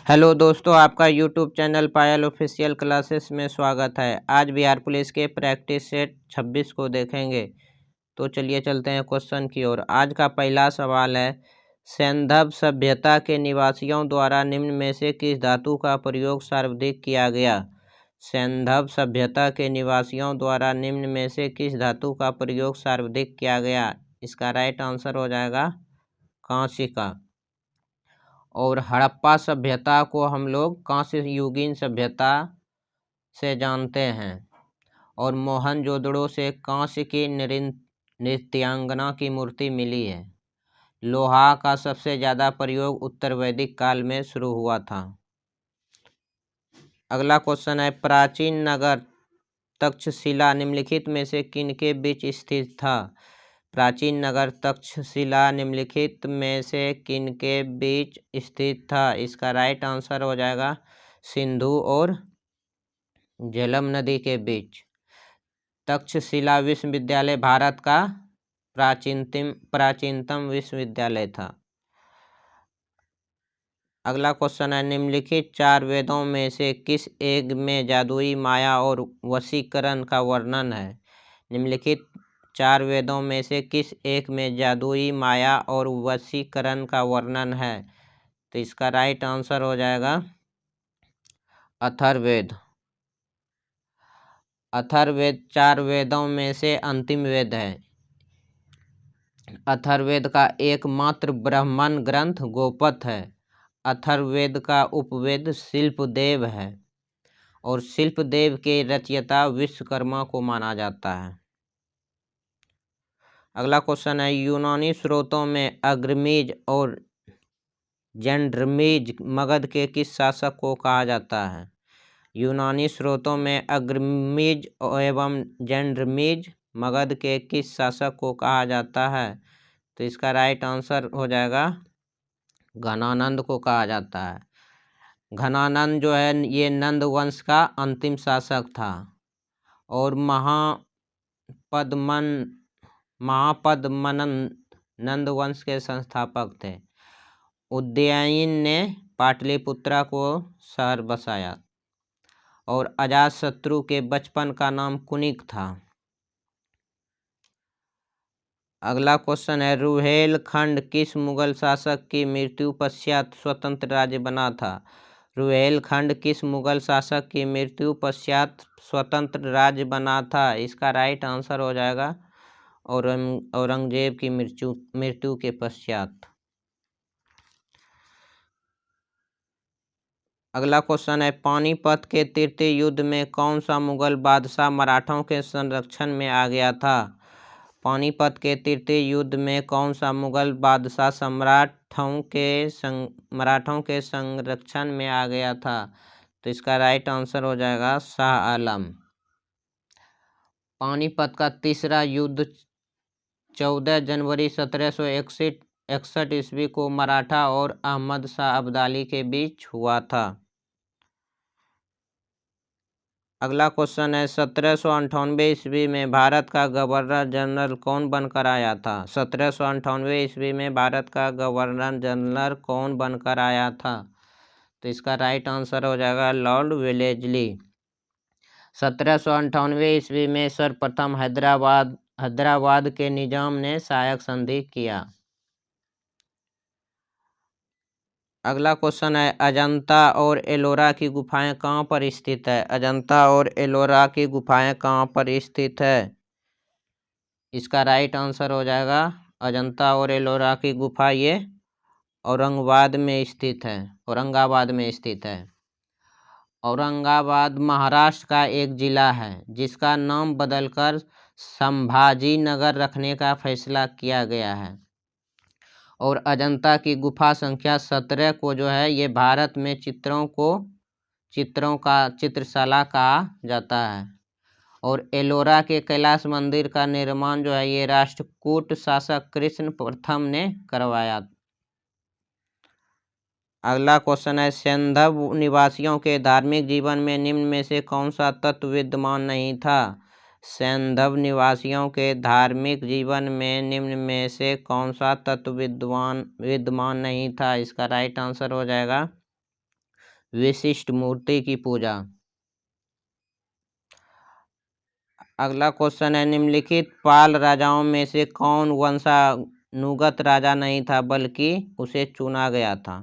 Hello दोस्तों, आपका YouTube channel पायल official classes में स्वागत है। आज बिहार पुलिस के प्रैक्टिस सेट 26 को देखेंगे। तो चलिए चलते हैं क्वेश्चन की ओर। आज का पहला सवाल है, सैंधव सभ्यता के निवासियों द्वारा निम्न में से किस धातु का प्रयोग सर्वाधिक किया गया। सैंधव सभ्यता के निवासियों द्वारा निम्न में से किस धातु का प्रयोग सर्वाधिक किया गया। इसका राइट आंसर हो जाएगा कांस्य का। और हड़प्पा सभ्यता को हम लोग कांस्य युगीन सभ्यता से जानते हैं। और मोहनजोदड़ो से कांस्य की नृत्यांगना की मूर्ति मिली है। लोहा का सबसे ज़्यादा प्रयोग उत्तर वैदिक काल में शुरू हुआ था। अगला क्वेश्चन है, प्राचीन नगर तक्षशिला निम्नलिखित में से किनके बीच स्थित था। प्राचीन नगर तक्षशिला निम्नलिखित में से किनके बीच स्थित था। इसका राइट आंसर हो जाएगा सिंधु और झेलम नदी के बीच। तक्षशिला विश्वविद्यालय भारत का प्राचीनतम विश्वविद्यालय था। अगला क्वेश्चन है, निम्नलिखित चार वेदों में से किस एक में जादुई माया और वशीकरण का वर्णन है। निम्नलिखित चार वेदों में से किस एक में जादुई माया और वशीकरण का वर्णन है। तो इसका राइट आंसर हो जाएगा अथर्ववेद। अथर्ववेद चार वेदों में से अंतिम वेद है। अथर्ववेद का एकमात्र ब्राह्मण ग्रंथ गोपथ है। अथर्ववेद का उपवेद शिल्पदेव है और शिल्पदेव के रचयिता विश्वकर्मा को माना जाता है। अगला क्वेश्चन है, यूनानी स्रोतों में अग्रमीज और जैंड्रमीज मगध के किस शासक को कहा जाता है। यूनानी स्रोतों में अग्रमीज एवं जैंड्रमीज मगध के किस शासक को कहा जाता है। तो इसका राइट आंसर हो जाएगा घनानंद को कहा जाता है। घनानंद जो है ये नंद वंश का अंतिम शासक था और महापद्मनन नंद वंश के संस्थापक थे। उदयन ने पाटलिपुत्रा को शहर बसाया और अजातशत्रु के बचपन का नाम कुनिक था। अगला क्वेश्चन है, रुहेलखंड किस मुगल शासक की मृत्यु पश्चात स्वतंत्र राज्य बना था। रुहेलखंड किस मुगल शासक की मृत्यु पश्चात स्वतंत्र राज्य बना था। इसका राइट आंसर हो जाएगा औरंगजेब की मृत्यु के पश्चात। अगला क्वेश्चन है, पानीपत के तृतीय युद्ध में कौन सा मुगल बादशाह मराठों के संरक्षण में आ गया था। पानीपत के तृतीय युद्ध में कौन सा मुगल बादशाह मराठों के संरक्षण में आ गया था। तो इसका राइट आंसर हो जाएगा शाह आलम। पानीपत का तीसरा युद्ध 14 जनवरी 1761 ईस्वी को मराठा और अहमद शाह अब्दाली के बीच हुआ था। अगला क्वेश्चन है, 1798 ईस्वी में भारत का गवर्नर जनरल कौन बनकर आया था। 1798 ईस्वी में भारत का गवर्नर जनरल कौन बनकर आया था। तो इसका राइट आंसर हो जाएगा लॉर्ड वेलेस्ली। 1798 ईस्वी में सर्वप्रथम हैदराबाद के निजाम ने सहायक संधि किया। अगला क्वेश्चन है, अजंता और एलोरा की गुफाएं कहाँ पर स्थित है। अजंता और एलोरा की गुफाएं कहाँ पर स्थित है। इसका राइट आंसर हो जाएगा अजंता और एलोरा की गुफा ये औरंगाबाद में स्थित है। औरंगाबाद महाराष्ट्र का एक जिला है जिसका नाम बदलकर संभाजी नगर रखने का फैसला किया गया है। और अजंता की गुफा संख्या 17 को जो है ये भारत में चित्रों का चित्रशाला कहा जाता है। और एलोरा के कैलाश मंदिर का निर्माण जो है ये राष्ट्रकूट शासक कृष्ण प्रथम ने करवाया। अगला क्वेश्चन है, सैंधव निवासियों के धार्मिक जीवन में निम्न में से कौन सा तत्व विद्यमान नहीं था। सैंधव निवासियों के धार्मिक जीवन में निम्न में से कौन सा तत्व विद्यमान नहीं था। इसका राइट आंसर हो जाएगा विशिष्ट मूर्ति की पूजा। अगला क्वेश्चन है, निम्नलिखित पाल राजाओं में से कौन वंशानुगत राजा नहीं था बल्कि उसे चुना गया था।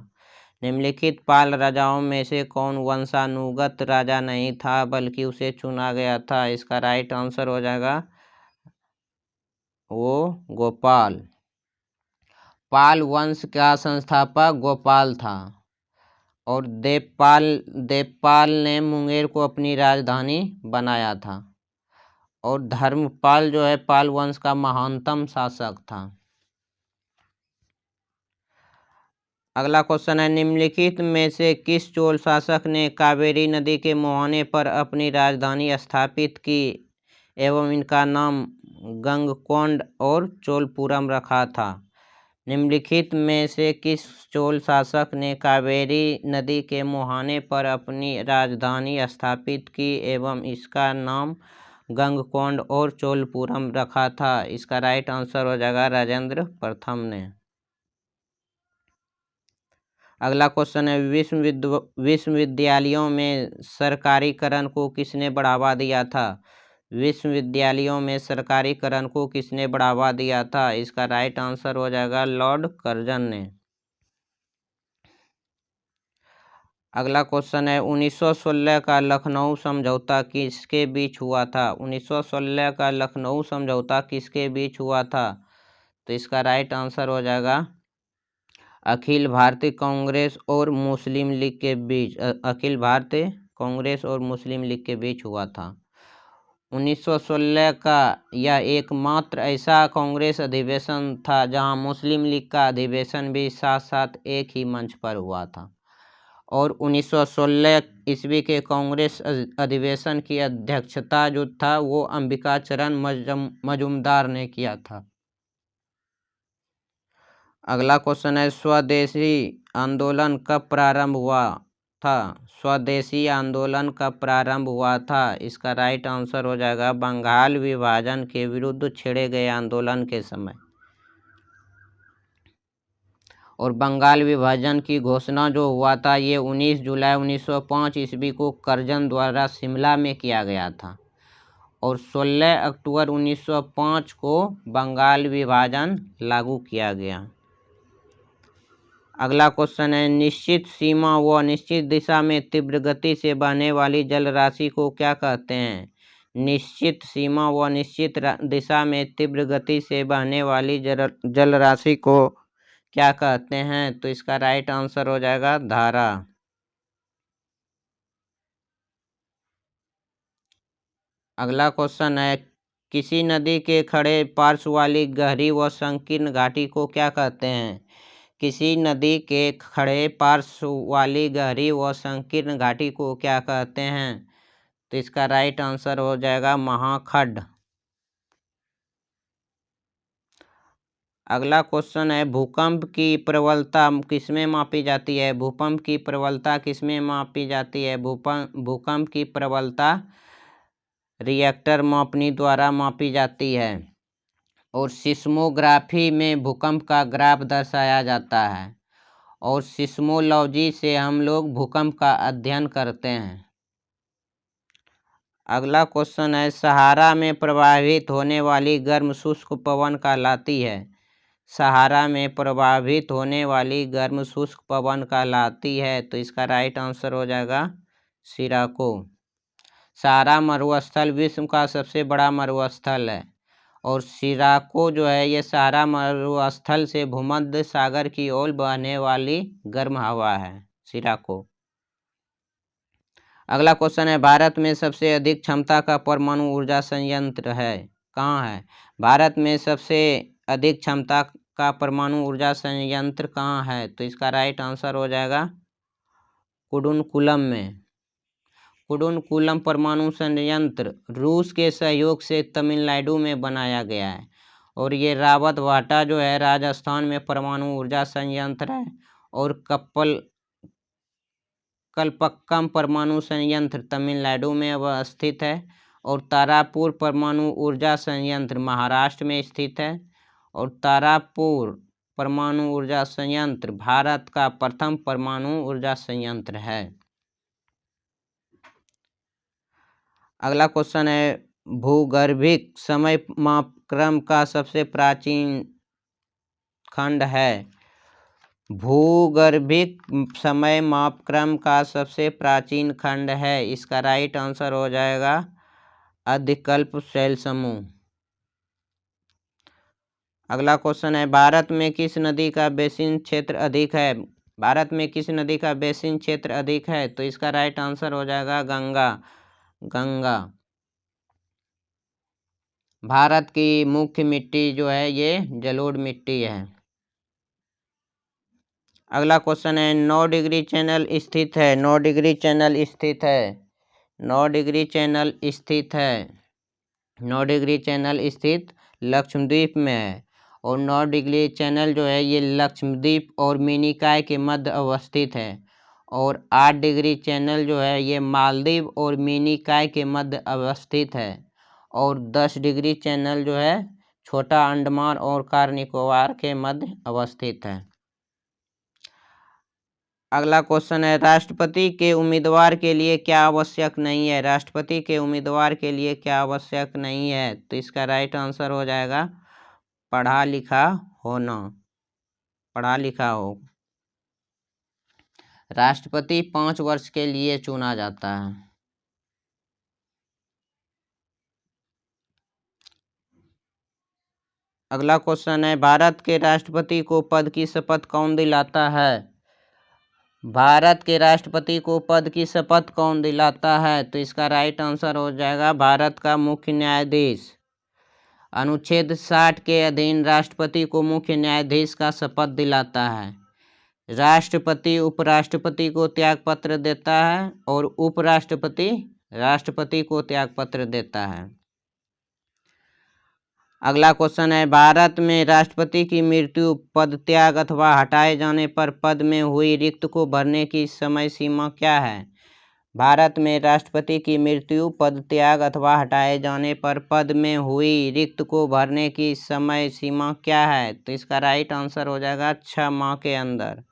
निम्नलिखित पाल राजाओं में से कौन वंशानुगत राजा नहीं था बल्कि उसे चुना गया था। इसका राइट आंसर हो जाएगा वो गोपाल। पाल वंश का संस्थापक गोपाल था और देवपाल ने मुंगेर को अपनी राजधानी बनाया था और धर्मपाल जो है पाल वंश का महानतम शासक था। अगला क्वेश्चन है, निम्नलिखित में से किस चोल शासक ने कावेरी नदी के मुहाने पर अपनी राजधानी स्थापित की एवं इनका नाम गंगकोंड और चोलपुरम रखा था। निम्नलिखित में से किस चोल शासक ने कावेरी नदी के मुहाने पर अपनी राजधानी स्थापित की एवं इसका नाम गंगकोंड और चोलपुरम रखा था। इसका राइट आंसर हो जाएगा राजेंद्र प्रथम ने। अगला क्वेश्चन है, विश्वविद्यालयों में सरकारीकरण को किसने बढ़ावा दिया था। विश्वविद्यालयों में सरकारीकरण को किसने बढ़ावा दिया था। इसका राइट आंसर हो जाएगा लॉर्ड कर्जन ने। अगला क्वेश्चन है, 1916 का लखनऊ समझौता किसके बीच हुआ था। 1916 का लखनऊ समझौता किसके बीच हुआ था। तो इसका राइट आंसर हो जाएगा अखिल भारतीय कांग्रेस और मुस्लिम लीग के बीच। अखिल भारतीय कांग्रेस और मुस्लिम लीग के बीच हुआ था। 1916 का यह एकमात्र ऐसा कांग्रेस अधिवेशन था जहां मुस्लिम लीग का अधिवेशन भी साथ साथ एक ही मंच पर हुआ था और 1916 ईस्वी के कांग्रेस अधिवेशन की अध्यक्षता जो था वो अंबिका चरण मजूमदार ने किया था। अगला क्वेश्चन है, स्वदेशी आंदोलन कब प्रारंभ हुआ था। स्वदेशी आंदोलन कब प्रारंभ हुआ था। इसका राइट आंसर हो जाएगा बंगाल विभाजन के विरुद्ध छेड़े गए आंदोलन के समय। और बंगाल विभाजन की घोषणा जो हुआ था ये 19 जुलाई 1905 ईस्वी को कर्जन द्वारा शिमला में किया गया था और 16 अक्टूबर 1905 को बंगाल विभाजन लागू किया गया। अगला क्वेश्चन है, निश्चित सीमा व निश्चित दिशा में तीव्र गति से बहने वाली जल राशि को क्या कहते हैं। निश्चित सीमा व निश्चित दिशा में तीव्र गति से बहने वाली जल राशि को क्या कहते हैं। तो इसका राइट आंसर हो जाएगा धारा। अगला क्वेश्चन है, किसी नदी के खड़े पार्श्व वाली गहरी व संकीर्ण घाटी को क्या कहते हैं। किसी नदी के खड़े पार्श्व वाली गहरी व संकीर्ण घाटी को क्या कहते हैं। तो इसका राइट आंसर हो जाएगा महाखड्ड। अगला क्वेश्चन है, भूकंप की प्रबलता किसमें मापी जाती है। भूकंप की प्रबलता किसमें मापी जाती है। भूकंप की प्रबलता रिएक्टर मापनी द्वारा मापी जाती है और सिस्मोग्राफी में भूकंप का ग्राफ दर्शाया जाता है और सिस्मोलॉजी से हम लोग भूकंप का अध्ययन करते हैं। अगला क्वेश्चन है, सहारा में प्रवाहित होने वाली गर्म शुष्क पवन कहलाती है। सहारा में प्रवाहित होने वाली गर्म शुष्क पवन कहलाती है। तो इसका राइट आंसर हो जाएगा सिराको। सहारा मरुस्थल विश्व का सबसे बड़ा मरुस्थल है और सिराको जो है ये सहारा मरुस्थल से भूमध्य सागर की ओर बहने वाली गर्म हवा है सिराको। अगला क्वेश्चन है, भारत में सबसे अधिक क्षमता का परमाणु ऊर्जा संयंत्र है कहाँ है। भारत में सबसे अधिक क्षमता का परमाणु ऊर्जा संयंत्र कहाँ है। तो इसका राइट आंसर हो जाएगा कुडुनकुलम में। कुडुनकुलम परमाणु संयंत्र रूस के सहयोग से तमिलनाडु में बनाया गया है और ये रावतभाटा जो है राजस्थान में परमाणु ऊर्जा संयंत्र है और कलपक्कम परमाणु संयंत्र तमिलनाडु में अवस्थित है और तारापुर परमाणु ऊर्जा संयंत्र महाराष्ट्र में स्थित है और तारापुर परमाणु ऊर्जा संयंत्र भारत का प्रथम परमाणु ऊर्जा संयंत्र है। अगला क्वेश्चन है भूगर्भिक समय मापक्रम का सबसे प्राचीन खंड है। भूगर्भिक समय मापक्रम का सबसे प्राचीन खंड है। इसका राइट आंसर हो जाएगा अधिकल्प शैल समूह। अगला क्वेश्चन है भारत में किस नदी का बेसिन क्षेत्र अधिक है। भारत में किस नदी का बेसिन क्षेत्र अधिक है, तो इसका राइट आंसर हो जाएगा गंगा। गंगा। भारत की मुख्य मिट्टी जो है ये जलोढ़ मिट्टी है। अगला क्वेश्चन है 9 डिग्री चैनल स्थित है। 9 डिग्री चैनल स्थित है। 9 डिग्री चैनल स्थित है। 9 डिग्री चैनल स्थित लक्षद्वीप में है। और 9 डिग्री चैनल जो है ये लक्षद्वीप और मिनिकॉय के मध्य अवस्थित है। और 8 डिग्री चैनल जो है ये मालदीव और मिनिकॉय के मध्य अवस्थित है। और 10 डिग्री चैनल जो है छोटा अंडमान और कार निकोबार के मध्य अवस्थित है। अगला क्वेश्चन है राष्ट्रपति के उम्मीदवार के लिए क्या आवश्यक नहीं है। राष्ट्रपति के उम्मीदवार के लिए क्या आवश्यक नहीं है, तो इसका राइट आंसर हो जाएगा पढ़ा लिखा होना। पढ़ा लिखा हो। राष्ट्रपति 5 वर्ष के लिए चुना जाता है। अगला क्वेश्चन है भारत के राष्ट्रपति को पद की शपथ कौन दिलाता है। भारत के राष्ट्रपति को पद की शपथ कौन दिलाता है, तो इसका राइट आंसर हो जाएगा भारत का मुख्य न्यायाधीश। अनुच्छेद 60 के अधीन राष्ट्रपति को मुख्य न्यायाधीश का शपथ दिलाता है। राष्ट्रपति उपराष्ट्रपति को त्यागपत्र देता है और उपराष्ट्रपति राष्ट्रपति को त्यागपत्र देता है। अगला क्वेश्चन है भारत में राष्ट्रपति की मृत्यु, पदत्याग अथवा हटाए जाने पर पद में हुई रिक्त को भरने की समय सीमा क्या है। भारत में राष्ट्रपति की मृत्यु, पदत्याग अथवा हटाए जाने पर पद में हुई रिक्त को भरने की समय सीमा क्या है, तो इसका राइट आंसर हो जाएगा 6 माह के अंदर।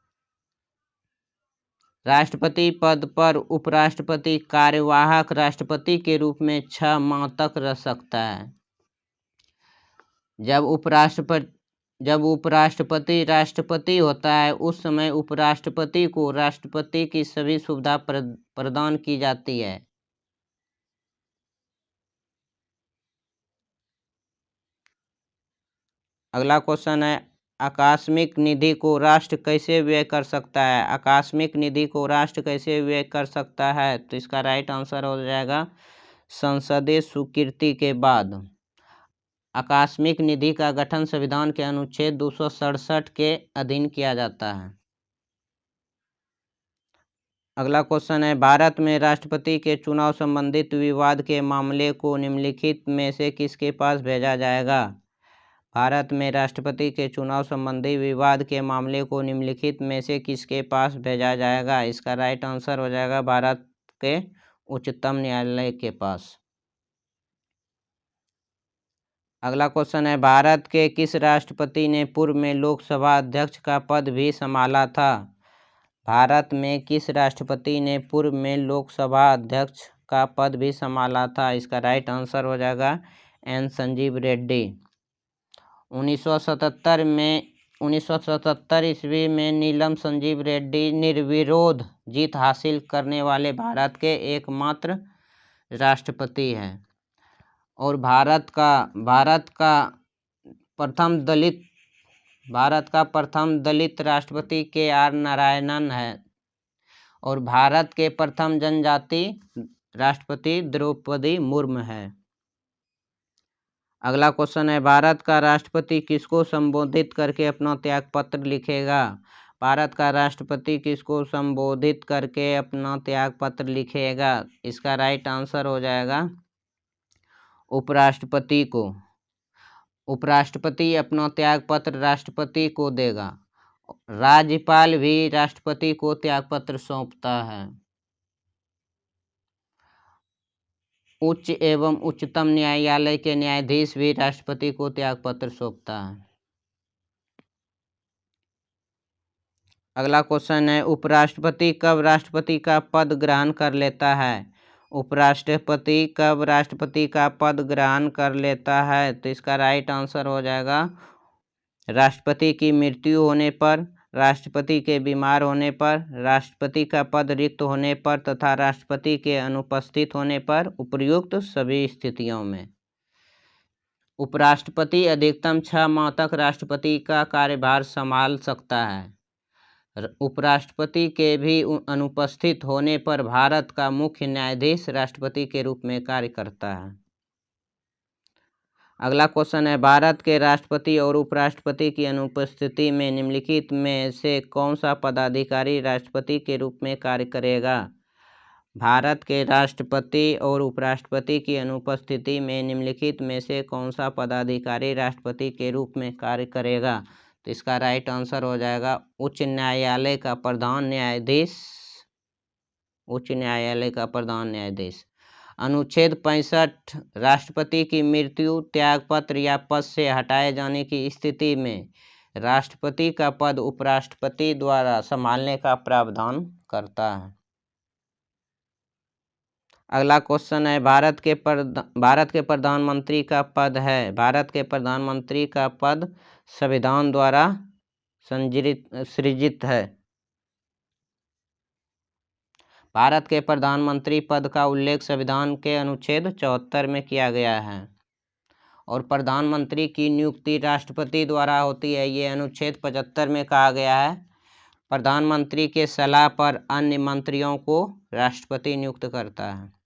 राष्ट्रपति पद पर उपराष्ट्रपति कार्यवाहक राष्ट्रपति के रूप में 6 माह तक रह सकता है। जब उपराष्ट्रपति राष्ट्रपति होता है उस समय उपराष्ट्रपति को राष्ट्रपति की सभी सुविधा प्रदान की जाती है। अगला क्वेश्चन है आकस्मिक निधि को राष्ट्र कैसे व्यय कर सकता है। आकस्मिक निधि को राष्ट्र कैसे व्यय कर सकता है, तो इसका राइट आंसर हो जाएगा संसदीय स्वीकृति के बाद। आकस्मिक निधि का गठन संविधान के अनुच्छेद 267 के अधीन किया जाता है। अगला क्वेश्चन है भारत में राष्ट्रपति के चुनाव संबंधित विवाद के मामले को निम्नलिखित में से किसके पास भेजा जाएगा। भारत में राष्ट्रपति के चुनाव संबंधी विवाद के मामले को निम्नलिखित में से किसके पास भेजा जाएगा। इसका राइट आंसर हो जाएगा भारत के उच्चतम न्यायालय के पास। अगला क्वेश्चन है भारत के किस राष्ट्रपति ने पूर्व में लोकसभा अध्यक्ष का पद भी संभाला था। भारत में किस राष्ट्रपति ने पूर्व में लोकसभा अध्यक्ष का पद भी संभाला था। इसका राइट आंसर हो जाएगा एन संजीव रेड्डी। 1977 ईस्वी में नीलम संजीव रेड्डी निर्विरोध जीत हासिल करने वाले भारत के एकमात्र राष्ट्रपति हैं। और भारत का प्रथम दलित राष्ट्रपति के आर नारायणन है। और भारत के प्रथम जनजाति राष्ट्रपति द्रौपदी मुर्मू है। अगला क्वेश्चन है भारत का राष्ट्रपति किसको संबोधित करके अपना त्यागपत्र लिखेगा। भारत का राष्ट्रपति किसको संबोधित करके अपना त्यागपत्र लिखेगा। इसका राइट आंसर हो जाएगा उपराष्ट्रपति को। उपराष्ट्रपति अपना त्यागपत्र राष्ट्रपति को देगा। राज्यपाल भी राष्ट्रपति को त्यागपत्र सौंपता है। उच्च एवं उच्चतम न्यायालय के न्यायाधीश भी राष्ट्रपति को त्यागपत्र सौंपता है। अगला क्वेश्चन है उपराष्ट्रपति कब राष्ट्रपति का पद ग्रहण कर लेता है। उपराष्ट्रपति कब राष्ट्रपति का पद ग्रहण कर लेता है? तो इसका राइट आंसर हो जाएगा राष्ट्रपति की मृत्यु होने पर, राष्ट्रपति के बीमार होने पर, राष्ट्रपति का पद रिक्त होने पर तथा राष्ट्रपति के अनुपस्थित होने पर, उपर्युक्त सभी स्थितियों में। उपराष्ट्रपति अधिकतम 6 माह तक राष्ट्रपति का कार्यभार संभाल सकता है। उपराष्ट्रपति के भी अनुपस्थित होने पर भारत का मुख्य न्यायाधीश राष्ट्रपति के रूप में कार्य करता है। अगला क्वेश्चन है, भारत के राष्ट्रपति और उपराष्ट्रपति की अनुपस्थिति में निम्नलिखित में से कौन सा पदाधिकारी राष्ट्रपति के रूप में कार्य करेगा? भारत के राष्ट्रपति और उपराष्ट्रपति की अनुपस्थिति में निम्नलिखित में से कौन सा पदाधिकारी राष्ट्रपति के रूप में कार्य करेगा? तो इसका राइट आंसर हो जाएगा उच्च न्यायालय का प्रधान न्यायाधीश। उच्च न्यायालय का प्रधान न्यायाधीश। अनुच्छेद 65 राष्ट्रपति की मृत्यु, त्यागपत्र या पद से हटाए जाने की स्थिति में राष्ट्रपति का पद उपराष्ट्रपति द्वारा संभालने का प्रावधान करता है। अगला क्वेश्चन है, भारत के प्रधानमंत्री का पद है। भारत के प्रधानमंत्री का पद संविधान द्वारा सृजित है। भारत के प्रधानमंत्री पद का उल्लेख संविधान के अनुच्छेद 74 में किया गया है और प्रधानमंत्री की नियुक्ति राष्ट्रपति द्वारा होती है। ये अनुच्छेद 75 में कहा गया है। प्रधानमंत्री के सलाह पर अन्य मंत्रियों को राष्ट्रपति नियुक्त करता है।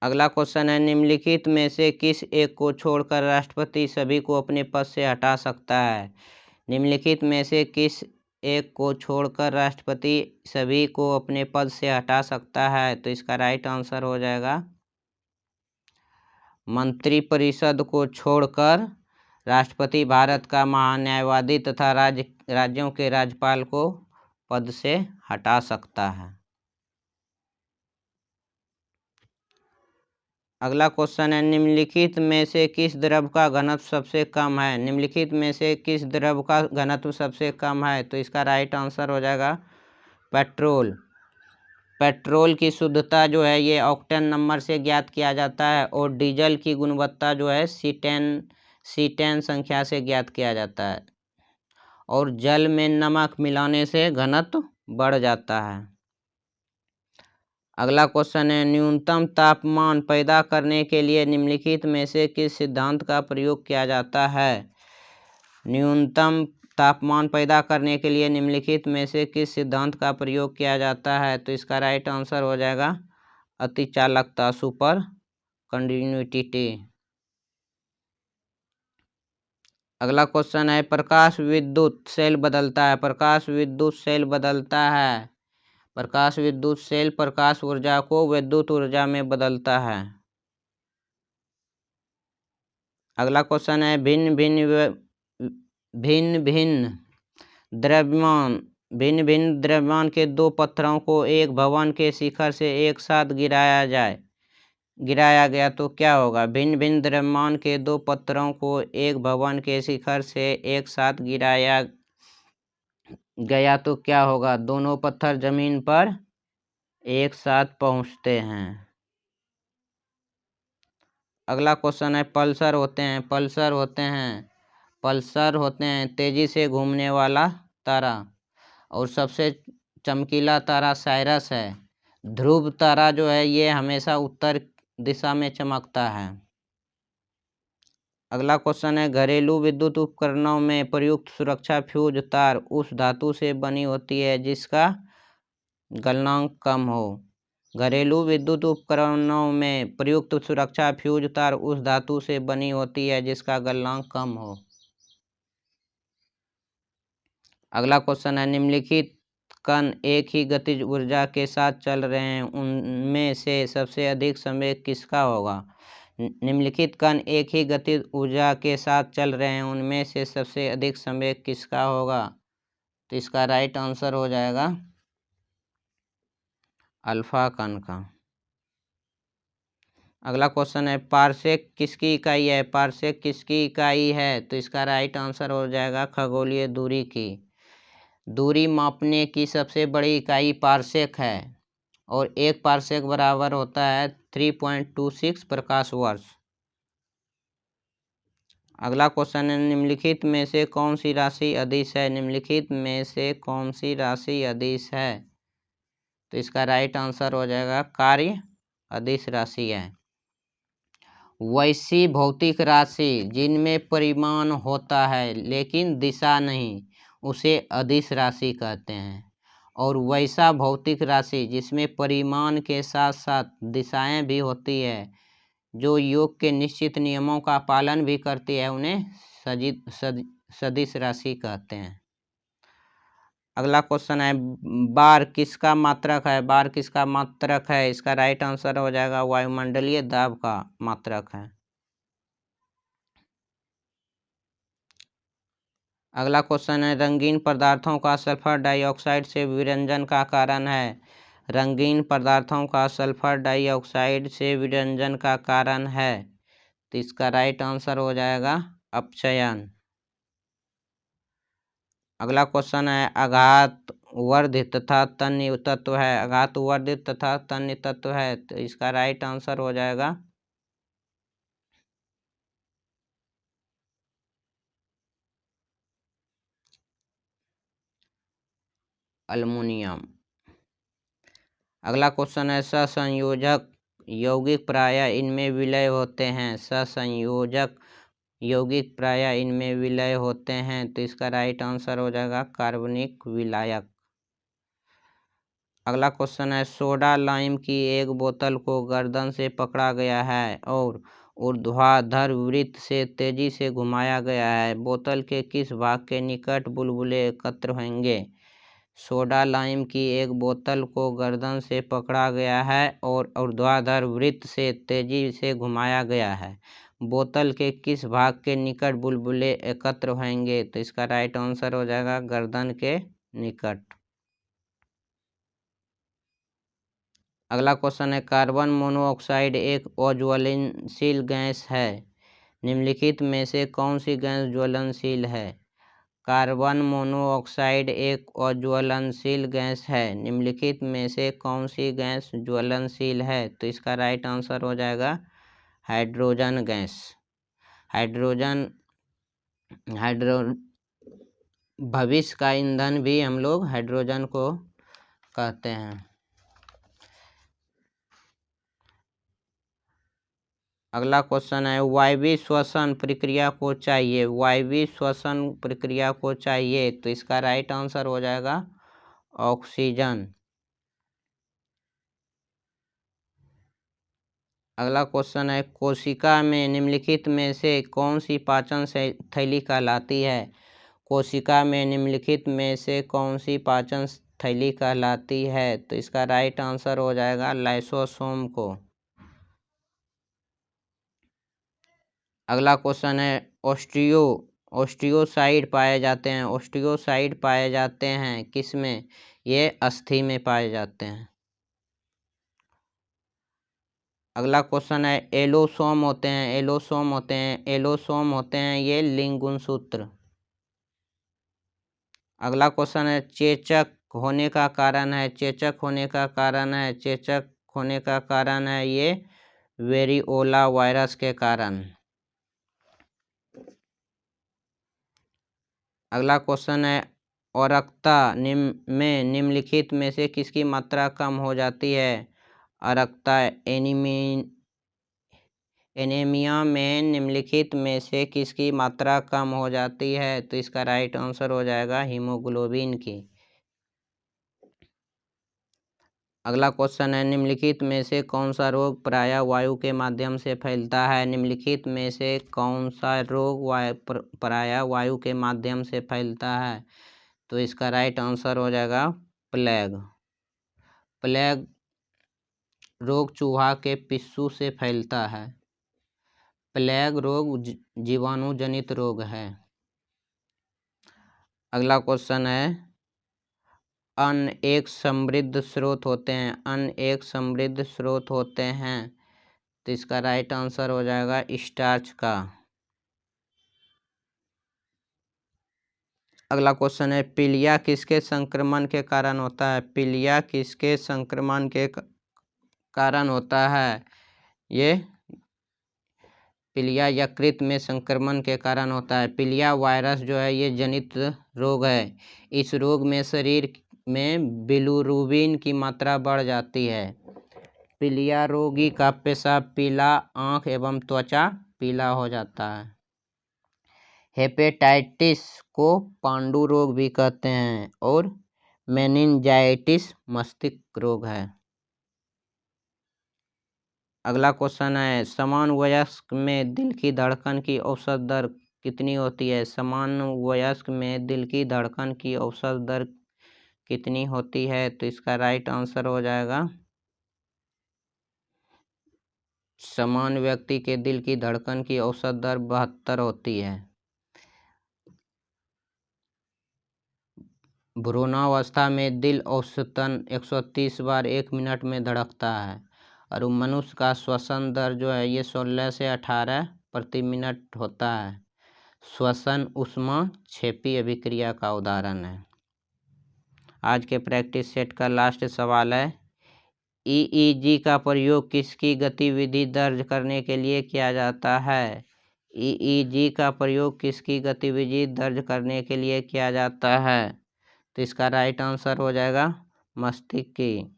अगला क्वेश्चन है, निम्नलिखित में से किस एक को छोड़कर राष्ट्रपति सभी को अपने पद से हटा सकता है? निम्नलिखित में से किस एक को छोड़कर राष्ट्रपति सभी को अपने पद से हटा सकता है? तो इसका राइट आंसर हो जाएगा मंत्रिपरिषद को छोड़कर राष्ट्रपति भारत का महान्यायवादी तथा राज्यों के राज्यपाल को पद से हटा सकता है। अगला क्वेश्चन है, निम्नलिखित में से किस द्रव का घनत्व सबसे कम है? निम्नलिखित में से किस द्रव का घनत्व सबसे कम है? तो इसका राइट आंसर हो जाएगा पेट्रोल। पेट्रोल की शुद्धता जो है ये ऑक्टेन नंबर से ज्ञात किया जाता है और डीजल की गुणवत्ता जो है C10 संख्या से ज्ञात किया जाता है और जल में नमक मिलाने से घनत्व बढ़ जाता है। अगला क्वेश्चन है, न्यूनतम तापमान पैदा करने के लिए निम्नलिखित में से किस सिद्धांत का प्रयोग किया जाता है? न्यूनतम तापमान पैदा करने के लिए निम्नलिखित में से किस सिद्धांत का प्रयोग किया जाता है? तो इसका राइट आंसर हो जाएगा अतिचालकता, सुपर कंडक्टिविटी। अगला क्वेश्चन है, प्रकाश विद्युत सेल बदलता है। प्रकाश विद्युत सेल बदलता है। प्रकाश विद्युत सेल प्रकाश ऊर्जा को विद्युत ऊर्जा में बदलता है। अगला क्वेश्चन है, भिन्न भिन्न द्रव्यमान के दो पत्थरों को एक भवन के शिखर से एक साथ गिराया गया तो क्या होगा? भिन्न भिन्न द्रव्यमान के दो पत्थरों को एक भवन के शिखर से एक साथ गिराया गया तो क्या होगा? दोनों पत्थर जमीन पर एक साथ पहुंचते हैं। अगला क्वेश्चन है, पल्सर होते हैं तेजी से घूमने वाला तारा और सबसे चमकीला तारा साइरस है। ध्रुव तारा जो है ये हमेशा उत्तर दिशा में चमकता है। अगला क्वेश्चन है, घरेलू विद्युत उपकरणों में प्रयुक्त सुरक्षा फ्यूज तार उस धातु से बनी होती है जिसका गलनांक कम हो। घरेलू विद्युत उपकरणों में प्रयुक्त सुरक्षा फ्यूज तार उस धातु से बनी होती है जिसका गलनांक कम हो। अगला क्वेश्चन है, निम्नलिखित कण एक ही गतिज ऊर्जा के साथ चल रहे हैं, उनमें से सबसे अधिक संवेग किसका होगा? निम्नलिखित कण एक ही गतिज ऊर्जा के साथ चल रहे हैं, उनमें से सबसे अधिक संवेग किसका होगा? तो इसका राइट आंसर हो जाएगा अल्फा कण का। अगला क्वेश्चन है, पारसेक किसकी इकाई है? पारसेक किसकी इकाई है? तो इसका राइट आंसर हो जाएगा खगोलीय दूरी की। दूरी मापने की सबसे बड़ी इकाई पारसेक है और एक पारसेक बराबर होता है 3.26 प्रकाश वर्ष। अगला क्वेश्चन है, निम्नलिखित में से कौन सी राशि अदिश है? निम्नलिखित में से कौन सी राशि अदिश है? तो इसका राइट आंसर हो जाएगा कार्य अदिश राशि है। वैसी भौतिक राशि जिनमें परिमाण होता है लेकिन दिशा नहीं, उसे अदिश राशि कहते हैं। और वैसा भौतिक राशि जिसमें परिमाण के साथ साथ दिशाएं भी होती है, जो योग के निश्चित नियमों का पालन भी करती है, उन्हें सदिश राशि कहते हैं। अगला क्वेश्चन है, बार किसका मात्रक है? बार किसका मात्रक है? इसका राइट आंसर हो जाएगा वायुमंडलीय दाब का मात्रक है। अगला क्वेश्चन है, रंगीन पदार्थों का सल्फर डाइऑक्साइड से विरंजन का कारण है? रंगीन पदार्थों का सल्फर डाइऑक्साइड से विरंजन का कारण है, तो इसका राइट आंसर हो जाएगा अपचयन। अगला क्वेश्चन है, आघात वर्धित तथा तन्य तत्व है? आघात वर्धित तथा तन्य तत्व है, तो इसका राइट आंसर हो जाएगा अल्युमिनियम। अगला क्वेश्चन है, सहसंयोजक यौगिक प्रायः इनमें विलय होते हैं? सहसंयोजक यौगिक प्रायः इनमें विलय होते हैं, तो इसका राइट आंसर हो जाएगा कार्बनिक विलायक। अगला क्वेश्चन है, सोडा लाइम की एक बोतल को गर्दन से पकड़ा गया है और ऊर्ध्वाधर वृत्त से तेजी से घुमाया गया है। बोतल के किस भाग के निकट बुलबुले एकत्र होंगे? सोडा लाइम की एक बोतल को गर्दन से पकड़ा गया है और ऊर्ध्वाधर वृत्त से तेजी से घुमाया गया है। बोतल के किस भाग के निकट बुलबुले एकत्र होंगे? तो इसका राइट आंसर हो जाएगा गर्दन के निकट। अगला क्वेश्चन है, कार्बन मोनोऑक्साइड एक अज्वलनशील गैस है? निम्नलिखित में से कौन सी गैस ज्वलनशील है? कार्बन मोनोऑक्साइड एक अज्वलनशील गैस है। निम्नलिखित में से कौन सी गैस ज्वलनशील है? तो इसका राइट आंसर हो जाएगा हाइड्रोजन गैस। भविष्य का ईंधन भी हम लोग हाइड्रोजन को कहते हैं। अगला क्वेश्चन है, वायवीय श्वसन प्रक्रिया को चाहिए? वायवीय श्वसन प्रक्रिया को चाहिए, तो इसका राइट आंसर हो जाएगा ऑक्सीजन। अगला क्वेश्चन है, कोशिका में निम्नलिखित में से कौन सी पाचन थैली कहलाती है? कोशिका में निम्नलिखित में से कौन सी पाचन थैली कहलाती है? तो इसका राइट आंसर हो जाएगा लाइसोसोम को। अगला क्वेश्चन है, ऑस्टियोसाइड पाए जाते हैं? ऑस्टियोसाइड पाए जाते हैं किसमें? ये अस्थि में पाए जाते हैं। अगला क्वेश्चन है, एलोसोम होते हैं? एलोसोम होते हैं ये लिंग गुणसूत्र। अगला क्वेश्चन है, चेचक होने का कारण है? चेचक होने का कारण है ये वेरिओला वायरस के कारण। अगला क्वेश्चन है, औरकता में निम्नलिखित में से किसकी मात्रा कम हो जाती है? औरकता एनीमिया में निम्नलिखित में से किसकी मात्रा कम हो जाती है? तो इसका राइट आंसर हो जाएगा हीमोग्लोबिन की। अगला क्वेश्चन है, निम्नलिखित में से कौन सा रोग प्रायः वायु के माध्यम से फैलता है? निम्नलिखित में से कौन सा रोग प्रायः वायु के माध्यम से फैलता है? तो इसका राइट आंसर हो जाएगा प्लेग। प्लेग रोग चूहा के पिस्सू से फैलता है। प्लेग रोग जीवाणु जनित रोग है। अगला क्वेश्चन है, अन्न एक समृद्ध स्रोत होते हैं? अन्न एक समृद्ध स्रोत होते हैं, तो इसका राइट आंसर हो जाएगा स्टार्च का। अगला क्वेश्चन है, पीलिया किसके संक्रमण के कारण होता है? पीलिया किसके संक्रमण के कारण होता है? ये पीलिया यकृत में संक्रमण के कारण होता है। पीलिया वायरस जो है ये जनित रोग है। इस रोग में शरीर में बिलिरुबिन की मात्रा बढ़ जाती है। पीलिया रोगी का पेशाब पीला, आंख एवं त्वचा पीला हो जाता है। हेपेटाइटिस को पांडु रोग भी कहते हैं और मेनिंजाइटिस मस्तिष्क रोग है। अगला क्वेश्चन है, समान वयस्क में दिल की धड़कन की औसत दर कितनी होती है? समान वयस्क में दिल की धड़कन की औसत दर कितनी होती है? तो इसका राइट आंसर हो जाएगा, समान व्यक्ति के दिल की धड़कन की औसत दर 72 होती है। भ्रूणावस्था में दिल औसतन 130 बार 1 मिनट में धड़कता है और मनुष्य का श्वसन दर जो है ये 16 से 18 प्रति मिनट होता है। श्वसन ऊष्माक्षेपी अभिक्रिया का उदाहरण है। आज के प्रैक्टिस सेट का लास्ट सवाल है, ईईजी का प्रयोग किसकी गतिविधि दर्ज करने के लिए किया जाता है? ईईजी का प्रयोग किसकी गतिविधि दर्ज करने के लिए किया जाता है? तो इसका राइट आंसर हो जाएगा मस्तिष्क की।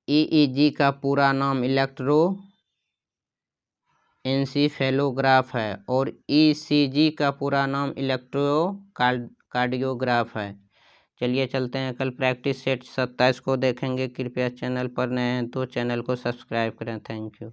ईईजी का पूरा नाम इलेक्ट्रोएन्सेफेलोग्राफ है और ईसीजी का पूरा नाम इलेक्ट्रोकार्डियोग्राफ है। चलिए चलते हैं, कल प्रैक्टिस सेट 27 को देखेंगे। कृपया चैनल पर नए हैं तो चैनल को सब्सक्राइब करें। Thank you.